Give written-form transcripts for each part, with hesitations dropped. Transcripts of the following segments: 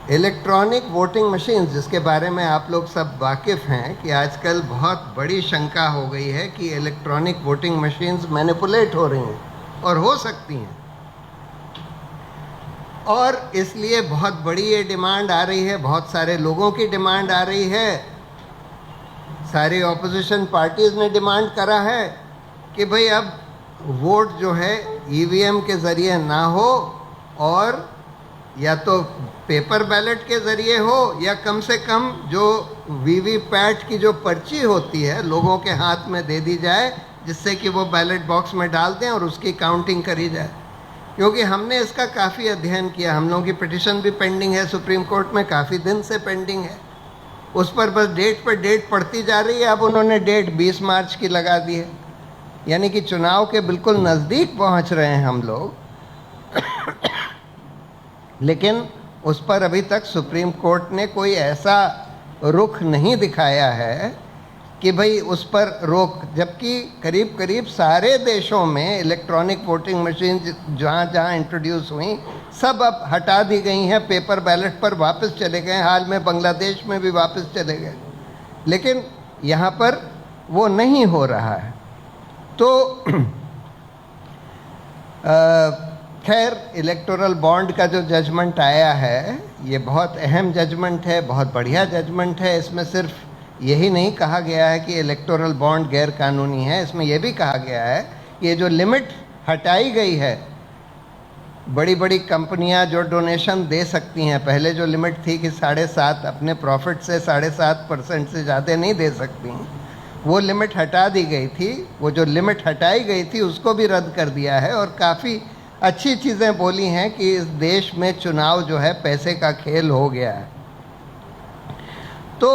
Electronic voting machine, जिसके बारे में आप लोग सब वाकिफ़ हैं कि आजकल बहुत बड़ी शंका हो गई है कि इलेक्ट्रॉनिक वोटिंग मशीन्स मैनिपुलेट हो रही हैं और हो सकती हैं, और इसलिए बहुत बड़ी ये डिमांड आ रही है, बहुत सारे लोगों की डिमांड आ रही है। सारी ऑपोजिशन पार्टीज़ ने डिमांड करा है कि भाई अब वोट जो है ईवीएम के ज़रिए ना हो और या तो पेपर बैलेट के ज़रिए हो, या कम से कम जो वीवीपैट की जो पर्ची होती है लोगों के हाथ में दे दी जाए, जिससे कि वो बैलेट बॉक्स में डाल दें और उसकी काउंटिंग करी जाए। क्योंकि हमने इसका काफ़ी अध्ययन किया, हम लोगों की पिटिशन भी पेंडिंग है सुप्रीम कोर्ट में, काफ़ी दिन से पेंडिंग है, उस पर बस डेट पर डेट पड़ती जा रही है। अब उन्होंने डेट 20 मार्च की लगा दी है, यानी कि चुनाव के बिल्कुल नज़दीक पहुंच रहे हैं हम लोग। लेकिन उस पर अभी तक सुप्रीम कोर्ट ने कोई ऐसा रुख नहीं दिखाया है कि भाई उस पर रोक, जबकि करीब करीब सारे देशों में इलेक्ट्रॉनिक वोटिंग मशीन जहाँ जहाँ इंट्रोड्यूस हुई सब अब हटा दी गई हैं, पेपर बैलेट पर वापस चले गए। हाल में बांग्लादेश में भी वापस चले गए, लेकिन यहाँ पर वो नहीं हो रहा है। तो खैर, इलेक्टोरल बॉन्ड का जो जजमेंट आया है ये बहुत अहम जजमेंट है, बहुत बढ़िया जजमेंट है। इसमें सिर्फ यही नहीं कहा गया है कि इलेक्टोरल बॉन्ड गैर कानूनी है, इसमें यह भी कहा गया है कि ये जो लिमिट हटाई गई है, बड़ी बड़ी कंपनियां जो डोनेशन दे सकती हैं, पहले जो लिमिट थी कि 7.5 अपने प्रॉफिट से 7.5% से ज़्यादा नहीं दे सकती, वो लिमिट हटा दी गई थी। वो जो लिमिट हटाई गई थी उसको भी रद्द कर दिया है, और काफ़ी अच्छी चीज़ें बोली हैं कि इस देश में चुनाव जो है पैसे का खेल हो गया है। तो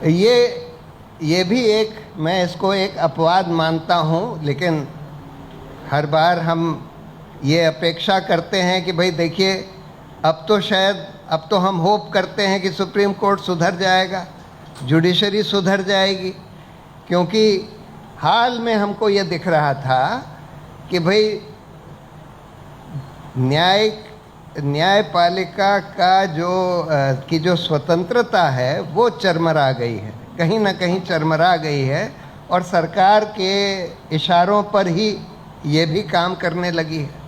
ये भी एक, मैं इसको एक अपवाद मानता हूँ, लेकिन हर बार हम ये अपेक्षा करते हैं कि भाई देखिए, अब तो शायद, अब तो हम होप करते हैं कि सुप्रीम कोर्ट सुधर जाएगा, जुडिशरी सुधर जाएगी, क्योंकि हाल में हमको ये दिख रहा था कि भाई न्यायपालिका का जो स्वतंत्रता है वो चरमरा गई है, कहीं ना कहीं चरमरा गई है, और सरकार के इशारों पर ही ये भी काम करने लगी है।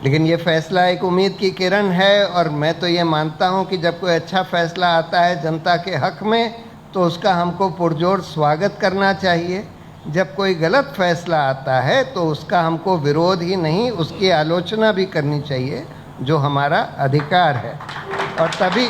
लेकिन ये फैसला एक उम्मीद की किरण है, और मैं तो ये मानता हूँ कि जब कोई अच्छा फैसला आता है जनता के हक में तो उसका हमको पुरजोर स्वागत करना चाहिए। जब कोई गलत फैसला आता है तो उसका हमको विरोध ही नहीं, उसकी आलोचना भी करनी चाहिए, जो हमारा अधिकार है। और तभी